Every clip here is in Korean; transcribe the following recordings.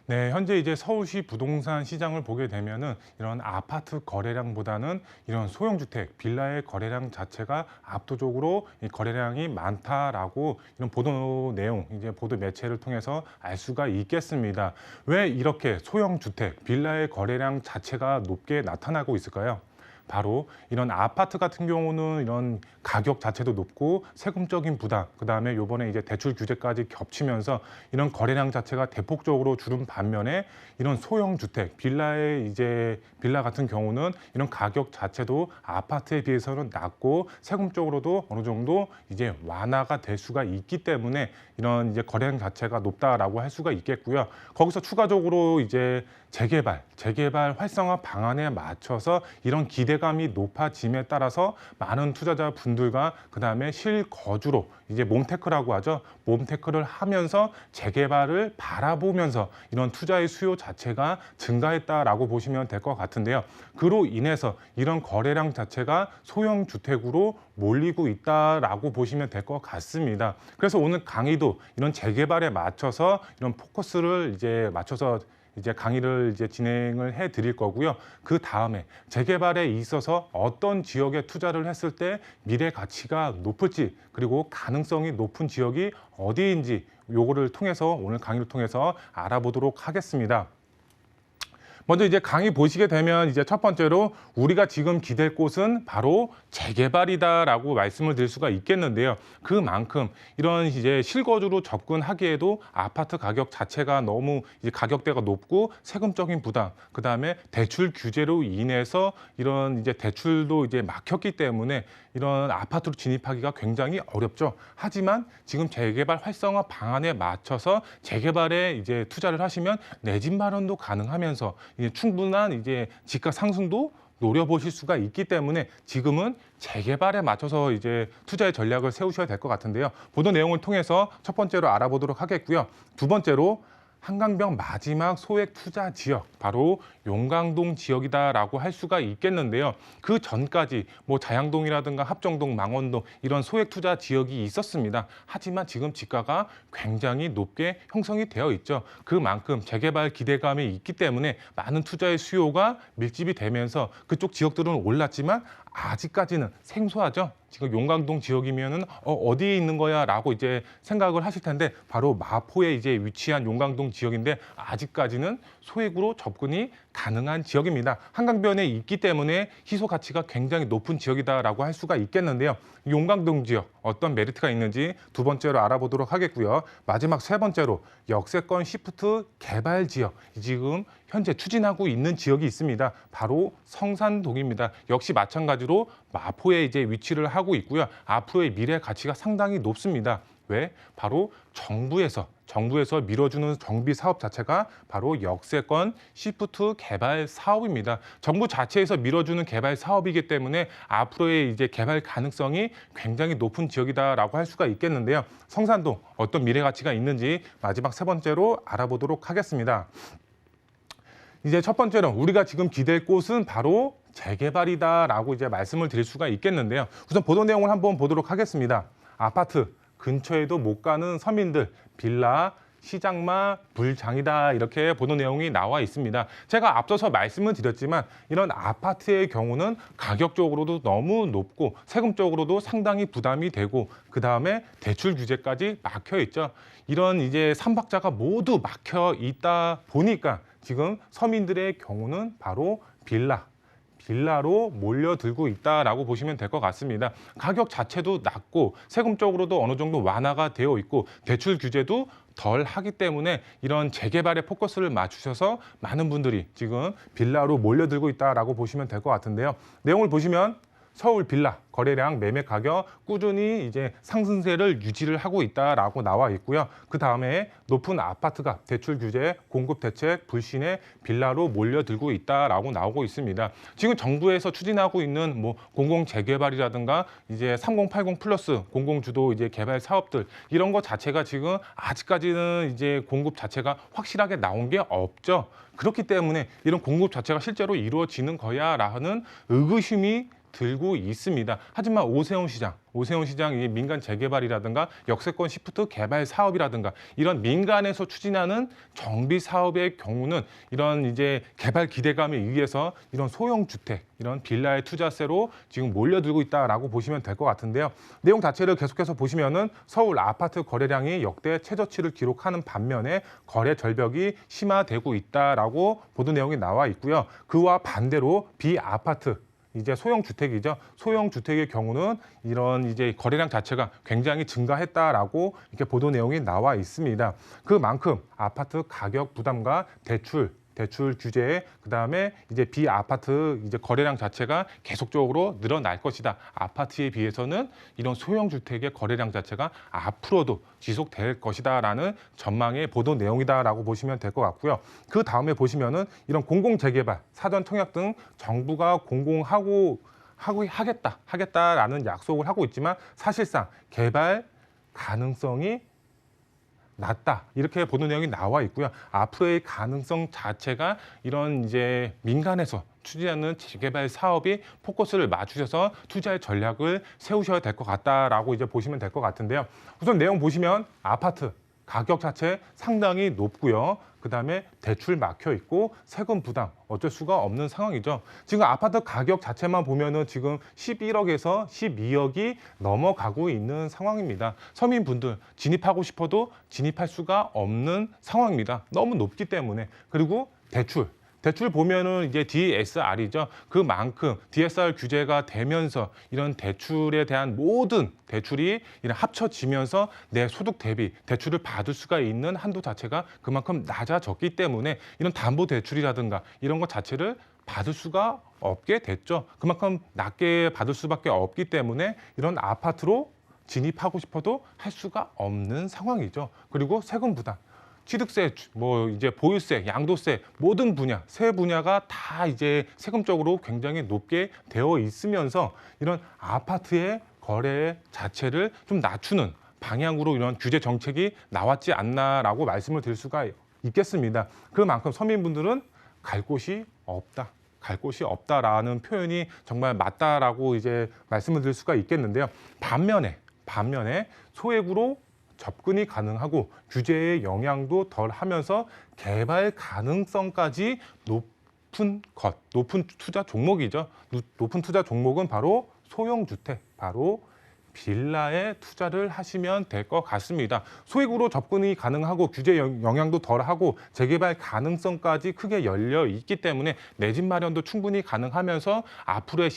네, 현재 이제 서울시 부동산 시장을 보게 되면은 이런 아파트 거래량보다는 이런 소형주택, 빌라의 거래량 자체가 압도적으로 이 거래량이 많다라고 이런 보도 내용, 이제 보도 매체를 통해서 알 수가 있겠습니다. 왜 이렇게 소형주택, 빌라의 거래량 자체가 높게 나타나고 있을까요? 바로 이런 아파트 같은 경우는 이런 가격 자체도 높고 세금적인 부담, 그다음에 요번에 이제 대출 규제까지 겹치면서 이런 거래량 자체가 대폭적으로 줄은 반면에 이런 소형 주택, 빌라 같은 경우는 이런 가격 자체도 아파트에 비해서는 낮고 세금적으로도 어느 정도 이제 완화가 될 수가 있기 때문에 이런 이제 거래량 자체가 높다라고 할 수가 있겠고요. 거기서 추가적으로 이제 재개발 활성화 방안에 맞춰서 이런 기대감이 높아짐에 따라서 많은 투자자 분들과 그다음에 실거주로 이제 몬테크라고 하죠. 몬테크를 하면서 재개발을 바라보면서 이런 투자의 수요 자체가 증가했다라고 보시면 될 것 같은데요. 그로 인해서 이런 거래량 자체가 소형 주택으로 몰리고 있다라고 보시면 될 것 같습니다. 그래서 오늘 강의도 이런 재개발에 맞춰서 이런 포커스를 이제 맞춰서 이제 강의를 이제 진행을 해 드릴 거고요. 그 다음에 재개발에 있어서 어떤 지역에 투자를 했을 때 미래 가치가 높을지, 그리고 가능성이 높은 지역이 어디인지 요거를 통해서 오늘 강의를 통해서 알아보도록 하겠습니다. 먼저 이제 강의 보시게 되면 이제 첫 번째로 우리가 지금 기댈 곳은 바로 재개발이다라고 말씀을 드릴 수가 있겠는데요. 그만큼 이런 이제 실거주로 접근하기에도 아파트 가격 자체가 너무 이제 가격대가 높고 세금적인 부담, 그다음에 대출 규제로 인해서 이런 이제 대출도 이제 막혔기 때문에 이런 아파트로 진입하기가 굉장히 어렵죠. 하지만 지금 재개발 활성화 방안에 맞춰서 재개발에 이제 투자를 하시면 내 집 마련도 가능하면서 이제 충분한 이제 집가 상승도 노려보실 수가 있기 때문에 지금은 재개발에 맞춰서 이제 투자의 전략을 세우셔야 될 것 같은데요. 보도 내용을 통해서 첫 번째로 알아보도록 하겠고요. 두 번째로 한강변 마지막 소액 투자 지역, 바로 용강동 지역이다라고 할 수가 있겠는데요. 그 전까지 뭐 자양동이라든가 합정동, 망원동 이런 소액 투자 지역이 있었습니다. 하지만 지금 집가가 굉장히 높게 형성이 되어 있죠. 그만큼 재개발 기대감이 있기 때문에 많은 투자의 수요가 밀집이 되면서 그쪽 지역들은 올랐지만 아직까지는 생소하죠. 지금 용강동 지역이면은 어디에 있는 거야라고 이제 생각을 하실 텐데 바로 마포에 이제 위치한 용강동 지역인데 아직까지는 소액으로 접근이 가능한 지역입니다. 한강변에 있기 때문에 희소 가치가 굉장히 높은 지역이다라고 할 수가 있겠는데요. 용강동 지역 어떤 메리트가 있는지 두 번째로 알아보도록 하겠고요. 마지막 세 번째로 역세권 시프트 개발 지역, 지금 현재 추진하고 있는 지역이 있습니다. 바로 성산동입니다. 역시 마찬가지로 마포에 이제 위치를 하고 있고요. 앞으로의 미래 가치가 상당히 높습니다. 왜? 바로 정부에서 밀어주는 정비 사업 자체가 바로 역세권 시프트 개발 사업입니다. 정부 자체에서 밀어주는 개발 사업이기 때문에 앞으로의 이제 개발 가능성이 굉장히 높은 지역이다라고 할 수가 있겠는데요. 성산동 어떤 미래 가치가 있는지 마지막 세 번째로 알아보도록 하겠습니다. 이제 첫 번째로 우리가 지금 기댈 곳은 바로 재개발이다라고 이제 말씀을 드릴 수가 있겠는데요. 우선 보도 내용을 한번 보도록 하겠습니다. 아파트 근처에도 못 가는 서민들, 빌라, 시장마, 불장이다 이렇게 보도 내용이 나와 있습니다. 제가 앞서서 말씀을 드렸지만 이런 아파트의 경우는 가격적으로도 너무 높고 세금적으로도 상당히 부담이 되고 그다음에 대출 규제까지 막혀 있죠. 이런 이제 삼박자가 모두 막혀 있다 보니까 지금 서민들의 경우는 바로 빌라로 몰려들고 있다라고 보시면 될 것 같습니다. 가격 자체도 낮고 세금적으로도 어느 정도 완화가 되어 있고 대출 규제도 덜 하기 때문에 이런 재개발에 포커스를 맞추셔서 많은 분들이 지금 빌라로 몰려들고 있다라고 보시면 될 것 같은데요. 내용을 보시면 서울 빌라 거래량 매매 가격 꾸준히 이제 상승세를 유지를 하고 있다라고 나와 있고요. 그 다음에 높은 아파트값, 대출 규제, 공급 대책, 불신에 빌라로 몰려들고 있다라고 나오고 있습니다. 지금 정부에서 추진하고 있는 뭐 공공 재개발이라든가 이제 3080 플러스 공공 주도 이제 개발 사업들 이런 것 자체가 지금 아직까지는 이제 공급 자체가 확실하게 나온 게 없죠. 그렇기 때문에 이런 공급 자체가 실제로 이루어지는 거야라는 의구심이 들고 있습니다. 하지만 오세훈 시장 이 민간 재개발이라든가 역세권 시프트 개발 사업이라든가 이런 민간에서 추진하는 정비 사업의 경우는 이런 이제 개발 기대감에 의해서 이런 소형 주택, 이런 빌라의 투자세로 지금 몰려들고 있다라고 보시면 될 것 같은데요. 내용 자체를 계속해서 보시면은 서울 아파트 거래량이 역대 최저치를 기록하는 반면에 거래 절벽이 심화되고 있다라고 보도 내용이 나와 있고요. 그와 반대로 비아파트 이제 소형 주택이죠. 소형 주택의 경우는 이런 이제 거래량 자체가 굉장히 증가했다라고 이렇게 보도 내용이 나와 있습니다. 그만큼 아파트 가격 부담과 대출 규제, 그다음에 이제 비아파트 이제 거래량 자체가 계속적으로 늘어날 것이다. 아파트에 비해서는 이런 소형 주택의 거래량 자체가 앞으로도 지속될 것이다라는 전망의 보도 내용이다라고 보시면 될 것 같고요. 그 다음에 보시면은 이런 공공 재개발, 사전 청약 등 정부가 하겠다라는 약속을 하고 있지만 사실상 개발 가능성이 낮다, 이렇게 보도 내용이 나와 있고요. 앞으로의 가능성 자체가 이런 이제 민간에서 추진하는 재개발 사업이 포커스를 맞추셔서 투자의 전략을 세우셔야 될 것 같다라고 이제 보시면 될 것 같은데요. 우선 내용 보시면 아파트 가격 자체 상당히 높고요. 그다음에 대출 막혀 있고 세금 부담 어쩔 수가 없는 상황이죠. 지금 아파트 가격 자체만 보면은 지금 11억에서 12억이 넘어가고 있는 상황입니다. 서민분들 진입하고 싶어도 진입할 수가 없는 상황입니다. 너무 높기 때문에. 그리고 대출 보면은 이제 DSR이죠. 그만큼 DSR 규제가 되면서 이런 대출에 대한 모든 대출이 이런 합쳐지면서 내 소득 대비 대출을 받을 수가 있는 한도 자체가 그만큼 낮아졌기 때문에 이런 담보 대출이라든가 이런 것 자체를 받을 수가 없게 됐죠. 그만큼 낮게 받을 수밖에 없기 때문에 이런 아파트로 진입하고 싶어도 할 수가 없는 상황이죠. 그리고 세금 부담. 취득세, 뭐 이제 보유세, 양도세 모든 분야, 세 분야가 다 이제 세금적으로 굉장히 높게 되어 있으면서 이런 아파트의 거래 자체를 좀 낮추는 방향으로 이런 규제 정책이 나왔지 않나라고 말씀을 드릴 수가 있겠습니다. 그만큼 서민분들은 갈 곳이 없다라는 표현이 정말 맞다라고 이제 말씀을 드릴 수가 있겠는데요. 반면에 소액으로 접근이 가능하고 규제의 영향도 덜 하면서 개발 가능성까지 높은 투자 종목이죠. 높은 투자 종목은 바로 소형주택, 바로 빌라에 투자를 하시면 될 것 같습니다. 소액으로 접근이 가능하고 규제 영향도 덜하고 재개발 가능성까지 크게 열려 있기 때문에 내 집 마련도 충분히 가능하면서 앞으로의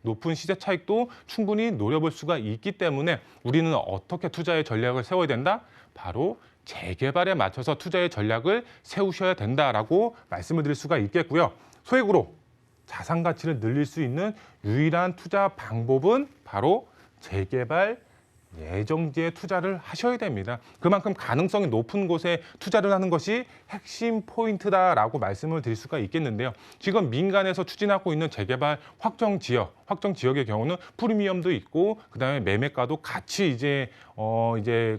높은 시세 차익도 충분히 노려볼 수가 있기 때문에 우리는 어떻게 투자의 전략을 세워야 된다? 바로 재개발에 맞춰서 투자의 전략을 세우셔야 된다라고 말씀을 드릴 수가 있겠고요. 소액으로 자산 가치를 늘릴 수 있는 유일한 투자 방법은 바로 재개발 예정지에 투자를 하셔야 됩니다. 그만큼 가능성이 높은 곳에 투자를 하는 것이 핵심 포인트다라고 말씀을 드릴 수가 있겠는데요. 지금 민간에서 추진하고 있는 재개발 확정 지역의 경우는 프리미엄도 있고 그다음에 매매가도 같이 이제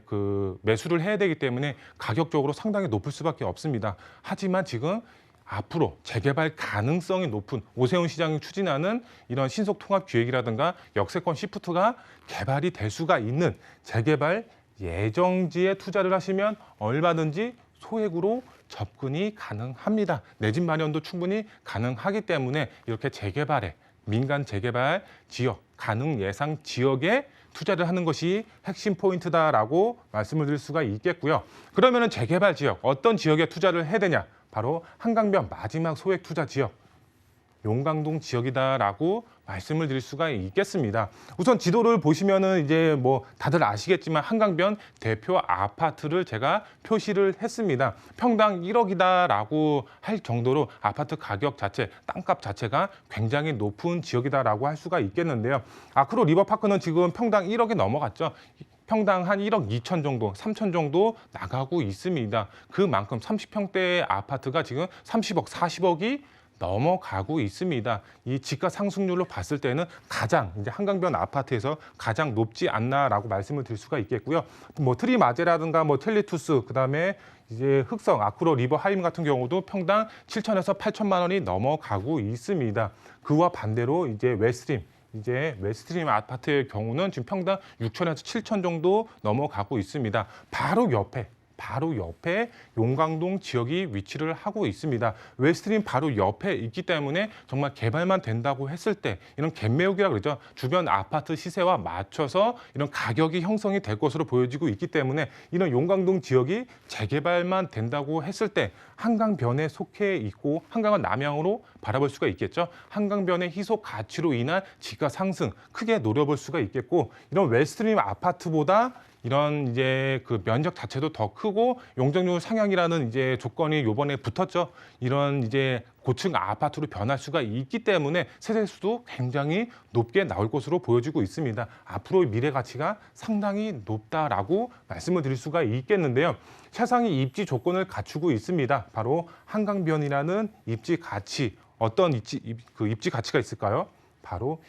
그 매수를 해야 되기 때문에 가격적으로 상당히 높을 수밖에 없습니다. 하지만 지금 앞으로 재개발 가능성이 높은 오세훈 시장이 추진하는 이런 신속통합기획이라든가 역세권 시프트가 개발이 될 수가 있는 재개발 예정지에 투자를 하시면 얼마든지 소액으로 접근이 가능합니다. 내 집 마련도 충분히 가능하기 때문에 이렇게 민간 재개발 지역, 가능 예상 지역에 투자를 하는 것이 핵심 포인트다라고 말씀을 드릴 수가 있겠고요. 그러면은 재개발 지역, 어떤 지역에 투자를 해야 되냐? 바로 한강변 마지막 소액 투자 지역, 용강동 지역이다라고 말씀을 드릴 수가 있겠습니다. 우선 지도를 보시면은 이제 뭐 다들 아시겠지만 한강변 대표 아파트를 제가 표시를 했습니다. 평당 1억이다라고 할 정도로 아파트 가격 자체, 땅값 자체가 굉장히 높은 지역이다라고 할 수가 있겠는데요. 아크로 리버파크는 지금 평당 1억이 넘어갔죠. 평당 한 1억 2천 정도, 3천 정도 나가고 있습니다. 그만큼 30평대의 아파트가 지금 30억, 40억이 넘어가고 있습니다. 이 집가 상승률로 봤을 때는 이제 한강변 아파트에서 가장 높지 않나라고 말씀을 드릴 수가 있겠고요. 뭐 트리마제라든가 뭐 텔리투스, 그다음에 이제 흑성, 아크로 리버 하임 같은 경우도 평당 7천에서 8천만 원이 넘어가고 있습니다. 그와 반대로 이제 이제 웨스트림 아파트의 경우는 지금 평당 6천에서 7천 정도 넘어가고 있습니다. 바로 옆에 용광동 지역이 위치를 하고 있습니다. 웨스트림 바로 옆에 있기 때문에 정말 개발만 된다고 했을 때 이런 갭매우기라고 그러죠. 주변 아파트 시세와 맞춰서 이런 가격이 형성이 될 것으로 보여지고 있기 때문에 이런 용광동 지역이 재개발만 된다고 했을 때 한강변에 속해 있고 한강은 남향으로 바라볼 수가 있겠죠. 한강변의 희소 가치로 인한 지가 상승 크게 노려볼 수가 있겠고 이런 웨스트림 아파트보다 이런 이제 그 면적 자체도 더 크고 용적률 상향이라는 이제 조건이 요번에 붙었죠. 이런 이제 고층 아파트로 변할 수가 있기 때문에 세대수도 굉장히 높게 나올 것으로 보여지고 있습니다. 앞으로의 미래 가치가 상당히 높다라고 말씀을 드릴 수가 있겠는데요. 최상위 입지 조건을 갖추고 있습니다. 바로 한강변이라는 입지 가치, 어떤 입지 가치가 있을까요? 바로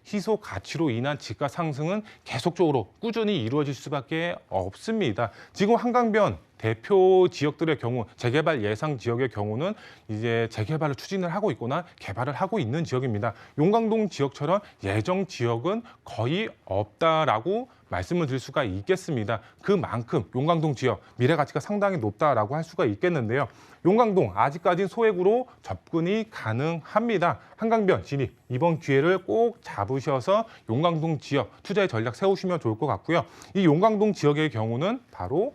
희소 가치로 인한 지가 상승은 계속적으로 꾸준히 이루어질 수밖에 없습니다. 지금 한강변 대표 지역들의 경우 재개발 예상 지역의 경우는 이제 재개발을 추진을 하고 있거나 개발을 하고 있는 지역입니다. 용광동 지역처럼 예정 지역은 거의 없다라고 말씀을 드릴 수가 있겠습니다. 그만큼 용광동 지역 미래 가치가 상당히 높다라고 할 수가 있겠는데요. 용광동 아직까지는 소액으로 접근이 가능합니다. 한강변 진입 이번 기회를 꼭 잡으셔서 용광동 지역 투자의 전략 세우시면 좋을 것 같고요. 이 용광동 지역의 경우는 바로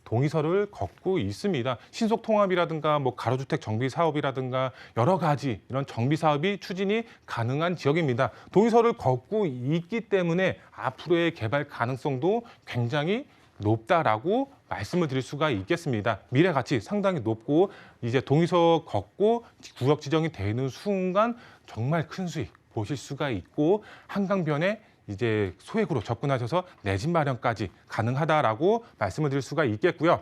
동의서를 걷고 있습니다. 신속통합이라든가 뭐 가로주택 정비 사업이라든가 여러 가지 이런 정비 사업이 추진이 가능한 지역입니다. 동의서를 걷고 있기 때문에 앞으로의 개발 가능성도 굉장히 높다라고 말씀을 드릴 수가 있겠습니다. 미래 가치 상당히 높고 이제 동의서 걷고 구역 지정이 되는 순간 정말 큰 수익 보실 수가 있고 한강변에 이제 소액으로 접근하셔서 내 집 마련까지 가능하다라고 말씀을 드릴 수가 있겠고요.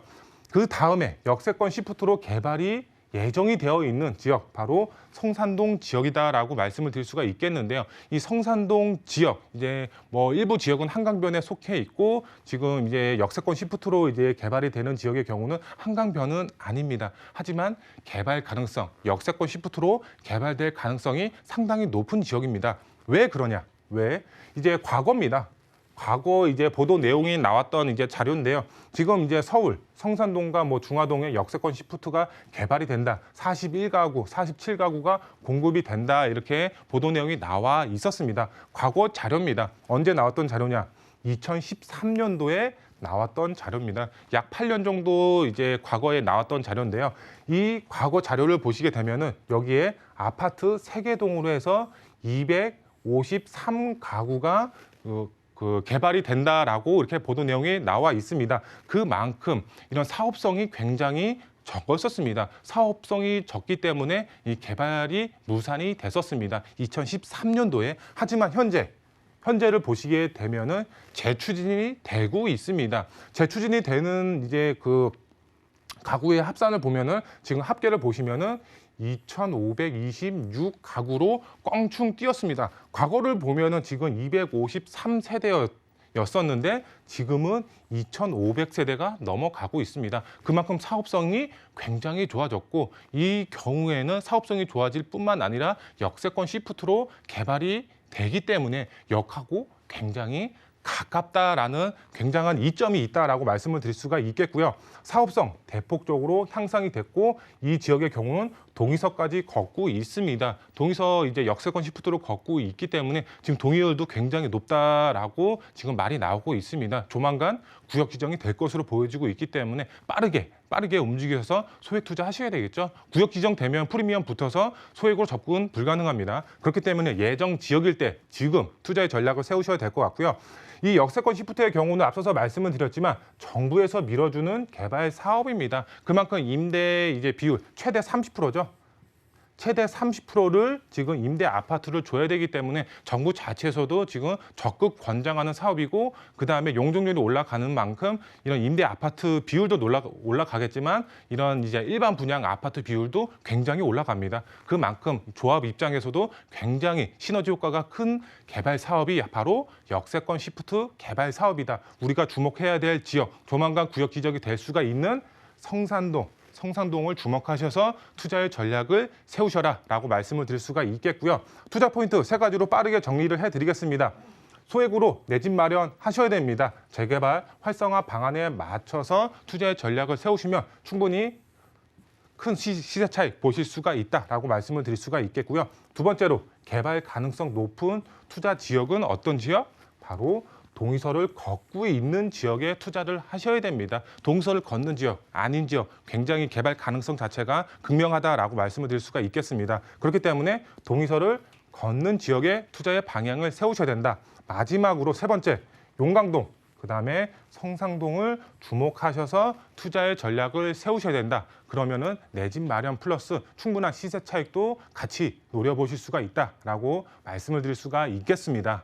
그 다음에 역세권 시프트로 개발이 예정이 되어 있는 지역 바로 성산동 지역이다라고 말씀을 드릴 수가 있겠는데요. 이 성산동 지역 이제 뭐 일부 지역은 한강변에 속해 있고 지금 이제 역세권 시프트로 이제 개발이 되는 지역의 경우는 한강변은 아닙니다. 하지만 개발 가능성, 역세권 시프트로 개발될 가능성이 상당히 높은 지역입니다. 왜 그러냐? 이제 과거입니다. 과거 이제 보도 내용이 나왔던 이제 자료인데요. 지금 이제 서울 성산동과 뭐 중화동의 역세권 시프트가 개발이 된다. 41가구, 47가구가 공급이 된다. 이렇게 보도 내용이 나와 있었습니다. 과거 자료입니다. 언제 나왔던 자료냐? 2013년도에 나왔던 자료입니다. 약 8년 정도 이제 과거에 나왔던 자료인데요. 이 과거 자료를 보시게 되면은 여기에 아파트 3개 동으로 해서 253가구가 개발이 된다라고 이렇게 보도 내용이 나와 있습니다. 그만큼 이런 사업성이 굉장히 적었었습니다. 사업성이 적기 때문에 이 개발이 무산이 됐었습니다. 2013년도에. 하지만 현재를 보시게 되면은 재추진이 되고 있습니다. 재추진이 되는 이제 그 가구의 합산을 보면은 지금 합계를 보시면은 2,526가구로 껑충 뛰었습니다. 과거를 보면은 지금 253세대였었는데 지금은 2,500세대가 넘어가고 있습니다. 그만큼 사업성이 굉장히 좋아졌고 이 경우에는 사업성이 좋아질 뿐만 아니라 역세권 시프트로 개발이 되기 때문에 역하고 굉장히 가깝다라는 굉장한 이점이 있다라고 말씀을 드릴 수가 있겠고요. 사업성 대폭적으로 향상이 됐고 이 지역의 경우는 동의서까지 걷고 있습니다. 동의서 이제 역세권 시프트로 걷고 있기 때문에 지금 동의율도 굉장히 높다라고 지금 말이 나오고 있습니다. 조만간 구역 지정이 될 것으로 보여지고 있기 때문에 빠르게 움직여서 소액 투자하셔야 되겠죠. 구역 지정되면 프리미엄 붙어서 소액으로 접근 불가능합니다. 그렇기 때문에 예정 지역일 때 지금 투자의 전략을 세우셔야 될 것 같고요. 이 역세권 시프트의 경우는 앞서서 말씀을 드렸지만 정부에서 밀어주는 개발 사업입니다. 그만큼 임대 이제 비율 최대 30%죠. 최대 30%를 지금 임대 아파트를 줘야 되기 때문에 정부 자체에서도 지금 적극 권장하는 사업이고 그다음에 용적률이 올라가는 만큼 이런 임대 아파트 비율도 올라가겠지만 이런 이제 일반 분양 아파트 비율도 굉장히 올라갑니다. 그만큼 조합 입장에서도 굉장히 시너지 효과가 큰 개발 사업이 바로 역세권 시프트 개발 사업이다. 우리가 주목해야 될 지역, 조만간 구역 지정이 될 수가 있는 성산동, 성산동을 주목하셔서 투자의 전략을 세우셔라라고 말씀을 드릴 수가 있겠고요. 투자 포인트 3가지로 빠르게 정리를 해드리겠습니다. 소액으로 내 집 마련하셔야 됩니다. 재개발 활성화 방안에 맞춰서 투자의 전략을 세우시면 충분히 큰 시세 차익 보실 수가 있다라고 말씀을 드릴 수가 있겠고요. 두 번째로 개발 가능성 높은 투자 지역은 어떤 지역? 바로 동의서를 걷고 있는 지역에 투자를 하셔야 됩니다. 동의서를 걷는 지역, 아닌 지역, 굉장히 개발 가능성 자체가 극명하다라고 말씀을 드릴 수가 있겠습니다. 그렇기 때문에 동의서를 걷는 지역에 투자의 방향을 세우셔야 된다. 마지막으로 3번째, 용강동, 그다음에 성상동을 주목하셔서 투자의 전략을 세우셔야 된다. 그러면은 내 집 마련 플러스 충분한 시세 차익도 같이 노려보실 수가 있다라고 말씀을 드릴 수가 있겠습니다.